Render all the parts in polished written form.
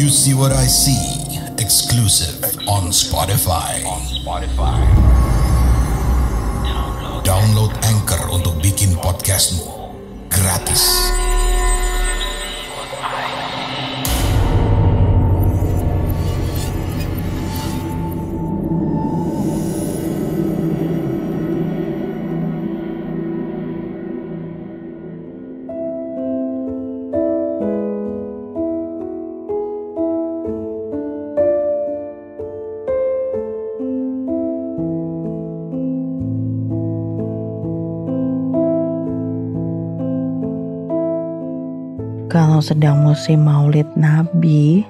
You See What I See, exclusive on Spotify. Download Anchor untuk bikin podcastmu gratis. Kalau sedang musim Maulid Nabi,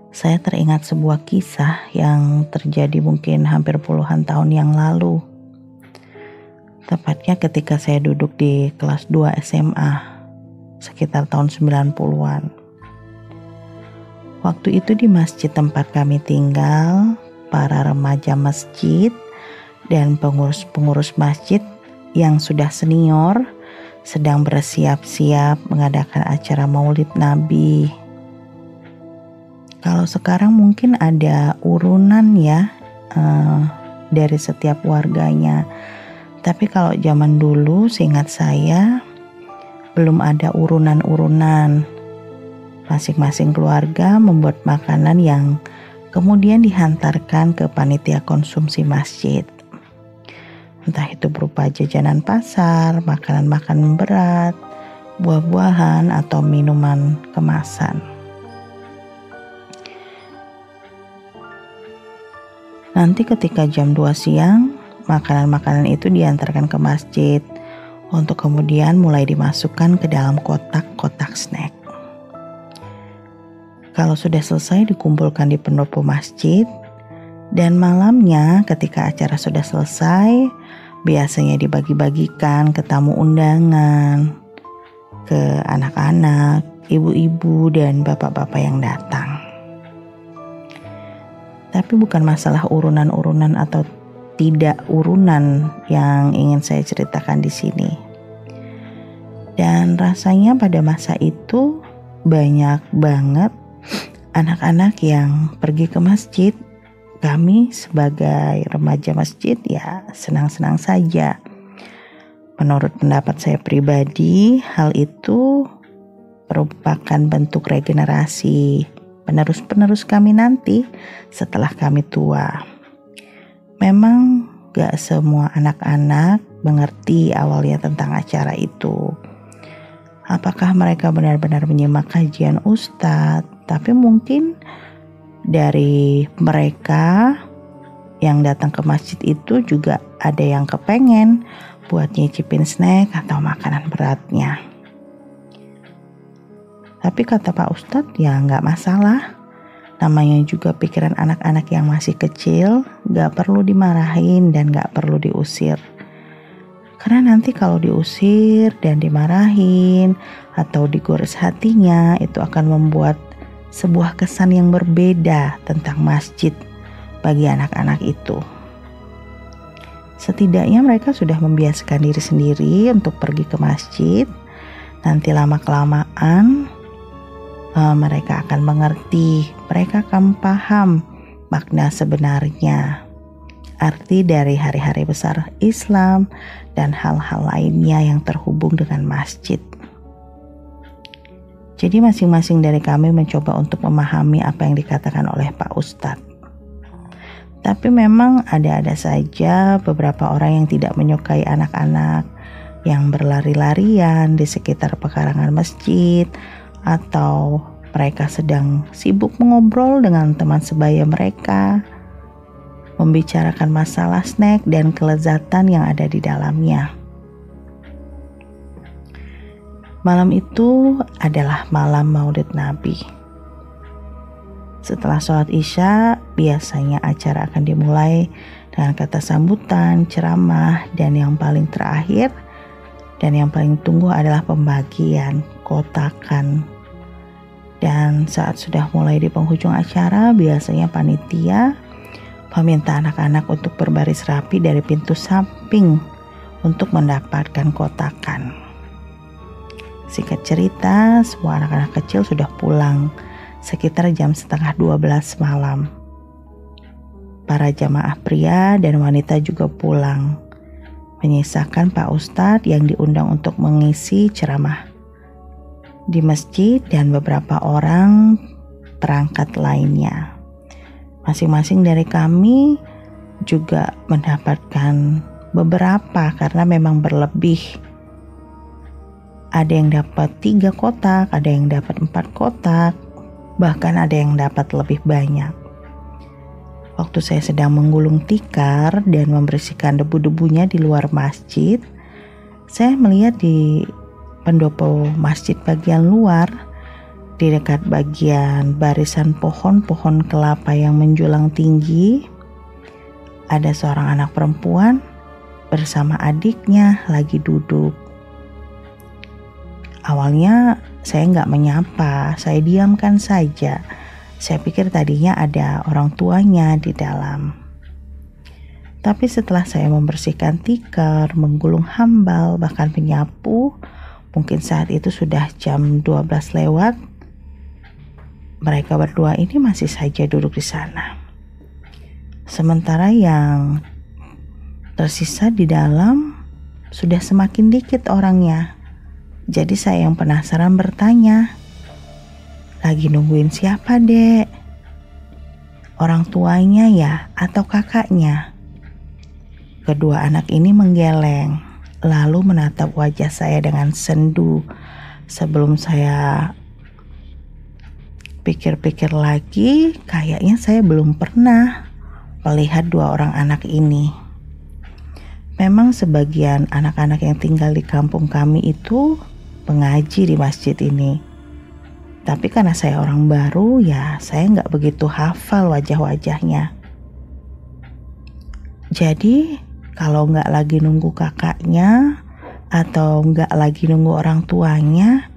saya teringat sebuah kisah yang terjadi mungkin hampir puluhan tahun yang lalu. Tepatnya ketika saya duduk di kelas 2 SMA, sekitar tahun 90-an. Waktu itu di masjid tempat kami tinggal, para remaja masjid dan pengurus-pengurus masjid yang sudah senior sedang bersiap-siap mengadakan acara Maulid Nabi. Kalau sekarang mungkin ada urunan ya dari setiap warganya. Tapi kalau zaman dulu seingat saya belum ada urunan-urunan. Masing-masing keluarga membuat makanan yang kemudian dihantarkan ke panitia konsumsi masjid. Entah itu berupa jajanan pasar, makanan-makanan berat, buah-buahan, atau minuman kemasan. Nanti ketika jam 2 siang, makanan-makanan itu diantarkan ke masjid untuk kemudian mulai dimasukkan ke dalam kotak-kotak snack. Kalau sudah selesai dikumpulkan di pendopo masjid, dan malamnya ketika acara sudah selesai, biasanya dibagi-bagikan ke tamu undangan, ke anak-anak, ibu-ibu, dan bapak-bapak yang datang. Tapi bukan masalah urunan-urunan atau tidak urunan yang ingin saya ceritakan di sini. Dan rasanya pada masa itu banyak banget anak-anak yang pergi ke masjid. Kami sebagai remaja masjid ya senang-senang saja. Menurut pendapat saya pribadi, hal itu merupakan bentuk regenerasi penerus-penerus kami nanti setelah kami tua. Memang gak semua anak-anak mengerti awalnya tentang acara itu. Apakah mereka benar-benar menyimak kajian ustadz? Tapi mungkin dari mereka yang datang ke masjid itu juga ada yang kepengen buat nyicipin snack atau makanan beratnya. Tapi kata Pak Ustadz ya nggak masalah. Namanya juga pikiran anak-anak yang masih kecil, nggak perlu dimarahin dan nggak perlu diusir. Karena nanti kalau diusir dan dimarahin atau digores hatinya, itu akan membuat sebuah kesan yang berbeda tentang masjid bagi anak-anak itu. Setidaknya mereka sudah membiasakan diri sendiri untuk pergi ke masjid. Nanti lama-kelamaan mereka akan mengerti, mereka akan paham makna sebenarnya, arti dari hari-hari besar Islam dan hal-hal lainnya yang terhubung dengan masjid. Jadi masing-masing dari kami mencoba untuk memahami apa yang dikatakan oleh Pak Ustadz. Tapi memang ada-ada saja beberapa orang yang tidak menyukai anak-anak yang berlari-larian di sekitar pekarangan masjid, atau mereka sedang sibuk mengobrol dengan teman sebaya mereka, membicarakan masalah snack dan kelezatan yang ada di dalamnya. Malam itu adalah malam Maulid Nabi. Setelah sholat Isya, biasanya acara akan dimulai dengan kata sambutan, ceramah, dan yang paling terakhir dan yang paling tunggu adalah pembagian kotakan. Dan saat sudah mulai di penghujung acara, biasanya panitia meminta anak-anak untuk berbaris rapi dari pintu samping untuk mendapatkan kotakan. Singkat cerita, semua anak-anak kecil sudah pulang sekitar jam setengah 12 malam. Para jamaah pria dan wanita juga pulang, menyisakan Pak Ustadz yang diundang untuk mengisi ceramah di masjid dan beberapa orang perangkat lainnya. Masing-masing dari kami juga mendapatkan beberapa karena memang berlebih. Ada yang dapat 3 kotak, ada yang dapat 4 kotak, bahkan ada yang dapat lebih banyak. Waktu saya sedang menggulung tikar dan membersihkan debu-debunya di luar masjid, saya melihat di pendopo masjid bagian luar, di dekat bagian barisan pohon-pohon kelapa yang menjulang tinggi, ada seorang anak perempuan bersama adiknya lagi duduk. Awalnya saya nggak menyapa, saya diamkan saja. Saya pikir tadinya ada orang tuanya di dalam. Tapi setelah saya membersihkan tikar, menggulung hambal, bahkan menyapu, mungkin saat itu sudah jam 12 lewat, mereka berdua ini masih saja duduk di sana. Sementara yang tersisa di dalam sudah semakin dikit orangnya. Jadi saya yang penasaran bertanya, "Lagi nungguin siapa, Dek? Orang tuanya ya atau kakaknya?" Kedua anak ini menggeleng, lalu menatap wajah saya dengan sendu. Sebelum saya pikir-pikir lagi, kayaknya saya belum pernah melihat 2 orang anak ini. Memang sebagian anak-anak yang tinggal di kampung kami itu mengaji di masjid ini. Tapi karena saya orang baru, ya saya nggak begitu hafal wajah-wajahnya. Jadi kalau nggak lagi nunggu kakaknya atau nggak lagi nunggu orang tuanya,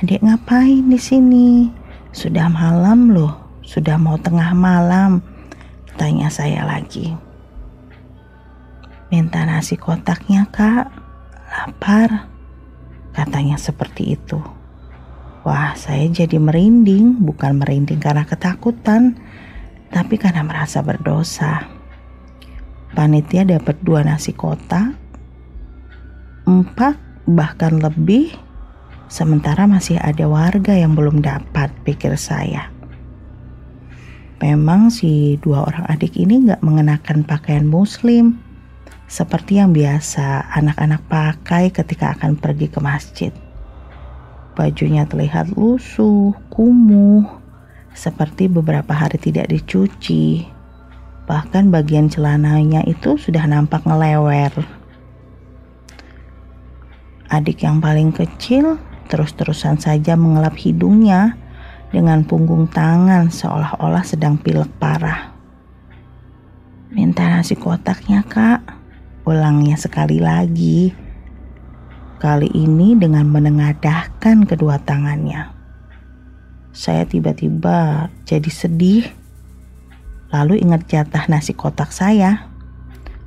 adik ngapain di sini? Sudah malam loh, sudah mau tengah malam, tanya saya lagi. Minta nasi kotaknya, Kak, lapar, katanya seperti itu. Wah, saya jadi merinding, bukan merinding karena ketakutan, tapi karena merasa berdosa. Panitia dapat 2 nasi kotak, 4 bahkan lebih, sementara masih ada warga yang belum dapat, pikir saya. Memang si 2 orang adik ini gak mengenakan pakaian muslim, seperti yang biasa anak-anak pakai ketika akan pergi ke masjid. Bajunya terlihat lusuh, kumuh, seperti beberapa hari tidak dicuci. Bahkan bagian celananya itu sudah nampak ngelewer. Adik yang paling kecil terus-terusan saja mengelap hidungnya dengan punggung tangan seolah-olah sedang pilek parah. Minta nasi kotaknya, Kak, ulangnya sekali lagi. Kali ini dengan menengadahkan kedua tangannya. Saya tiba-tiba jadi sedih. Lalu ingat jatah nasi kotak saya.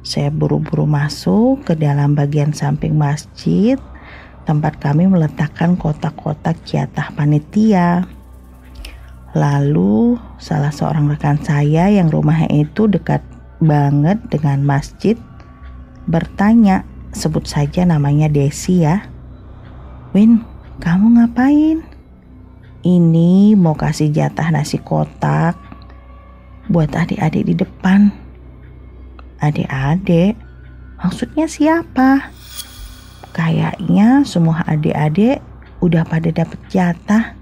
Saya buru-buru masuk ke dalam bagian samping masjid, tempat kami meletakkan kotak-kotak jatah panitia. Lalu salah seorang rekan saya yang rumahnya itu dekat banget dengan masjid bertanya, sebut saja namanya Desi ya. "Win, kamu ngapain?" "Ini mau kasih jatah nasi kotak buat adik-adik di depan." "Adik-adik? Maksudnya siapa?" "Kayaknya semua adik-adik udah pada dapet jatah."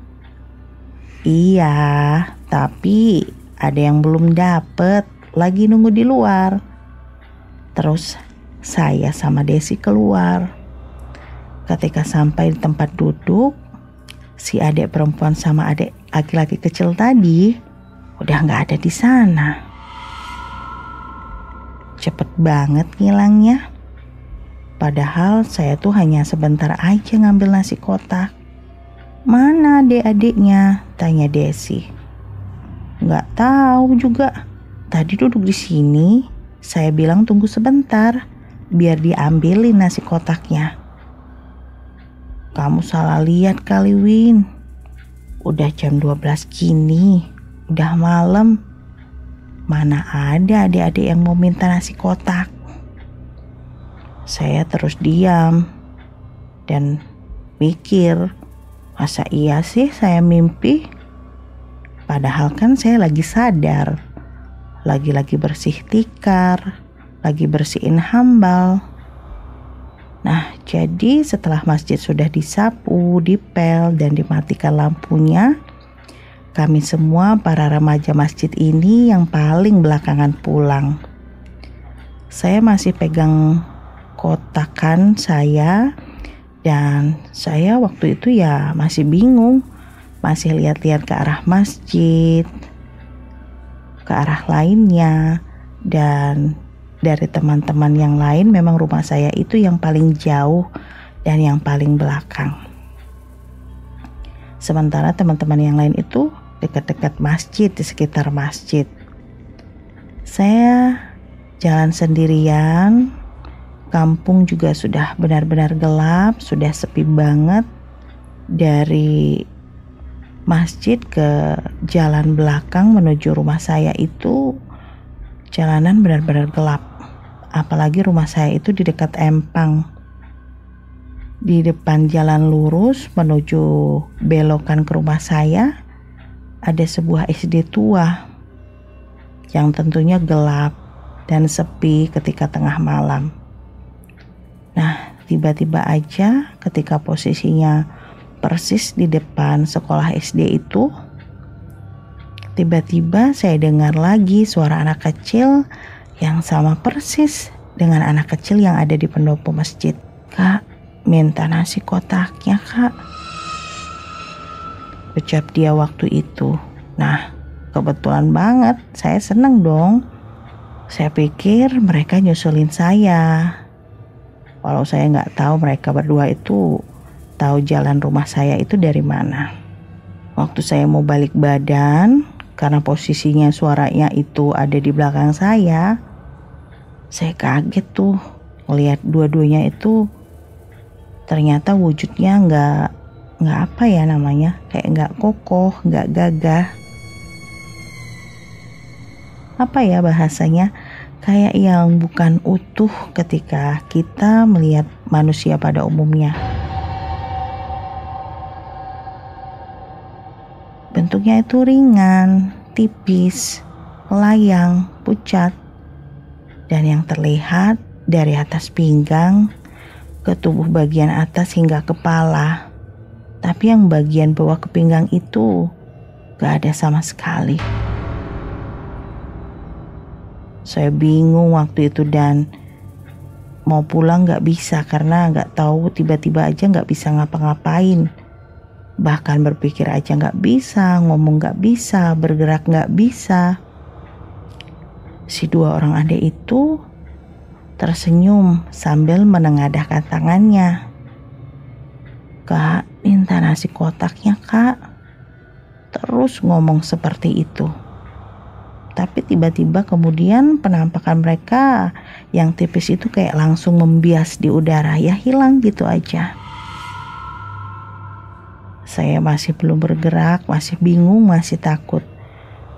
"Iya, tapi ada yang belum dapet, lagi nunggu di luar." Terus saya sama Desi keluar. Ketika sampai di tempat duduk, si adik perempuan sama adik laki-laki kecil tadi udah gak ada di sana. Cepet banget ngilangnya. Padahal saya tuh hanya sebentar aja ngambil nasi kotak. "Mana adik-adiknya?" tanya Desi. "Gak tahu juga. Tadi duduk di sini, saya bilang tunggu sebentar, biar diambilin nasi kotaknya." "Kamu salah lihat kali, Win. Udah jam 12 gini, udah malam. Mana ada adik-adik yang mau minta nasi kotak. Saya terus diam dan mikir, masa iya sih saya mimpi? Padahal kan saya lagi sadar, lagi bersih tikar, lagi bersihin hambal. Nah, jadi setelah masjid sudah disapu, dipel, dan dimatikan lampunya, kami semua para remaja masjid ini yang paling belakangan pulang. Saya masih pegang kotakan saya, dan saya waktu itu ya masih bingung, masih lihat-lihat ke arah masjid, ke arah lainnya, dan dari teman-teman yang lain memang rumah saya itu yang paling jauh dan yang paling belakang. Sementara teman-teman yang lain itu dekat-dekat masjid, di sekitar masjid. Saya jalan sendirian, kampung juga sudah benar-benar gelap, sudah sepi banget. Dari masjid ke jalan belakang menuju rumah saya itu jalanan benar-benar gelap. Apalagi rumah saya itu di dekat empang. Di depan jalan lurus menuju belokan ke rumah saya ada sebuah SD tua yang tentunya gelap dan sepi ketika tengah malam. Nah, tiba-tiba aja ketika posisinya persis di depan sekolah SD itu, tiba-tiba saya dengar lagi suara anak kecil yang sama persis dengan anak kecil yang ada di pendopo masjid. "Kak, minta nasi kotaknya, Kak," ucap dia waktu itu. Nah, kebetulan banget, saya seneng dong. Saya pikir mereka nyusulin saya. Walau saya nggak tahu mereka berdua itu tahu jalan rumah saya itu dari mana. Waktu saya mau balik badan, karena posisinya suaranya itu ada di belakang saya kaget tuh melihat dua-duanya itu ternyata wujudnya nggak apa ya namanya, kayak nggak kokoh, nggak gagah. Apa ya bahasanya, kayak yang bukan utuh ketika kita melihat manusia pada umumnya. Bentuknya itu ringan, tipis, melayang, pucat, dan yang terlihat dari atas pinggang ke tubuh bagian atas hingga kepala. Tapi yang bagian bawah ke pinggang itu gak ada sama sekali. Saya bingung waktu itu dan mau pulang gak bisa karena gak tahu, tiba-tiba aja gak bisa ngapa-ngapain. Bahkan berpikir aja gak bisa, ngomong gak bisa, bergerak gak bisa. Si dua orang adik itu tersenyum sambil menengadahkan tangannya. "Kak, minta nasi kotaknya, Kak." Terus ngomong seperti itu. Tapi tiba-tiba kemudian penampakan mereka yang tipis itu kayak langsung membias di udara, ya hilang gitu aja. Saya masih belum bergerak, masih bingung, masih takut.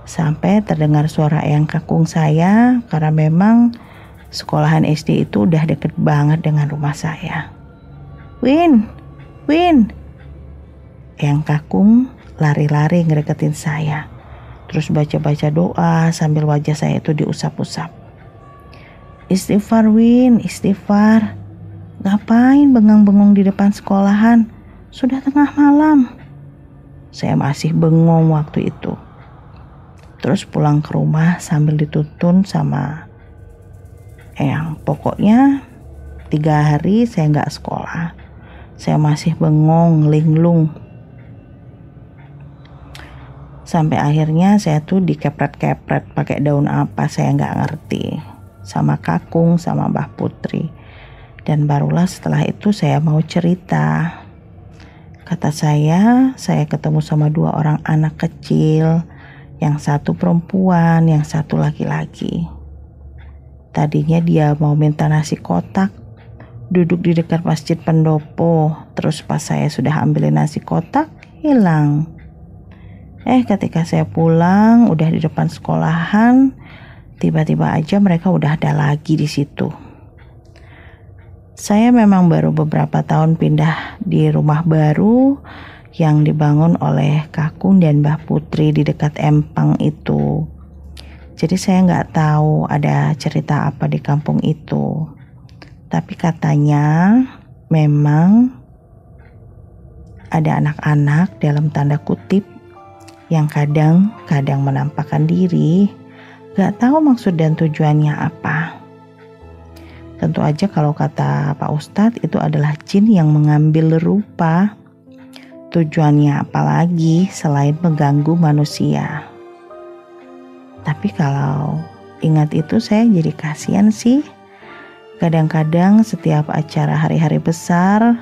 Sampai terdengar suara eyang kakung saya karena memang sekolahan SD itu udah deket banget dengan rumah saya. Win. Eyang kakung lari-lari ngedeketin saya. Terus baca-baca doa sambil wajah saya itu diusap-usap. "Istighfar, Win, istighfar. Ngapain bengang-bengong di depan sekolahan? Sudah tengah malam." Saya masih bengong waktu itu. Terus pulang ke rumah sambil dituntun sama eyang. Pokoknya 3 hari saya nggak sekolah. Saya masih bengong, linglung. Sampai akhirnya saya tuh dikepret-kepret pakai daun apa saya nggak ngerti. Sama kakung, sama Mbah Putri. Dan barulah setelah itu saya mau cerita. Kata saya ketemu sama 2 orang anak kecil. Yang satu perempuan, yang satu laki-laki. Tadinya dia mau minta nasi kotak, duduk di dekat masjid pendopo. Terus pas saya sudah ambilin nasi kotak, hilang. Ketika saya pulang, udah di depan sekolahan, tiba-tiba aja mereka udah ada lagi di situ. Saya memang baru beberapa tahun pindah di rumah baru yang dibangun oleh Kakung dan Mbah Putri di dekat Empang itu. Jadi saya nggak tahu ada cerita apa di kampung itu. Tapi katanya memang ada anak-anak dalam tanda kutip yang kadang-kadang menampakkan diri, gak tahu maksud dan tujuannya apa. Tentu aja kalau kata Pak Ustadz itu adalah jin yang mengambil rupa. Tujuannya apalagi selain mengganggu manusia. Tapi kalau ingat itu saya jadi kasihan sih. Kadang-kadang setiap acara hari-hari besar,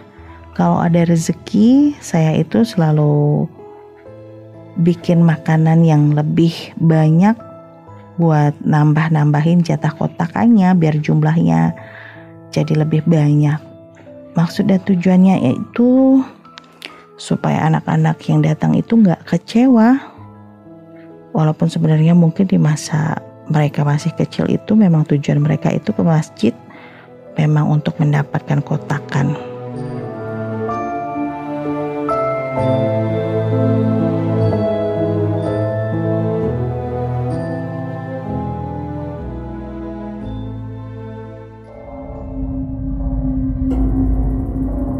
kalau ada rezeki, saya itu selalu bikin makanan yang lebih banyak buat nambah-nambahin jatah kotakannya biar jumlahnya jadi lebih banyak. Maksud dan tujuannya itu supaya anak-anak yang datang itu gak kecewa. Walaupun sebenarnya mungkin di masa mereka masih kecil itu memang tujuan mereka itu ke masjid memang untuk mendapatkan kotakan.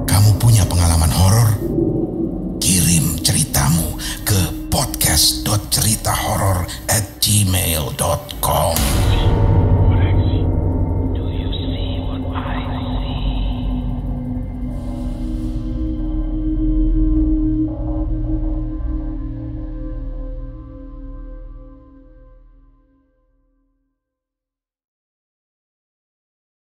Kamu punya pengalaman horor? Kirim ceritamu ke podcast.ceritahoror@gmail.com.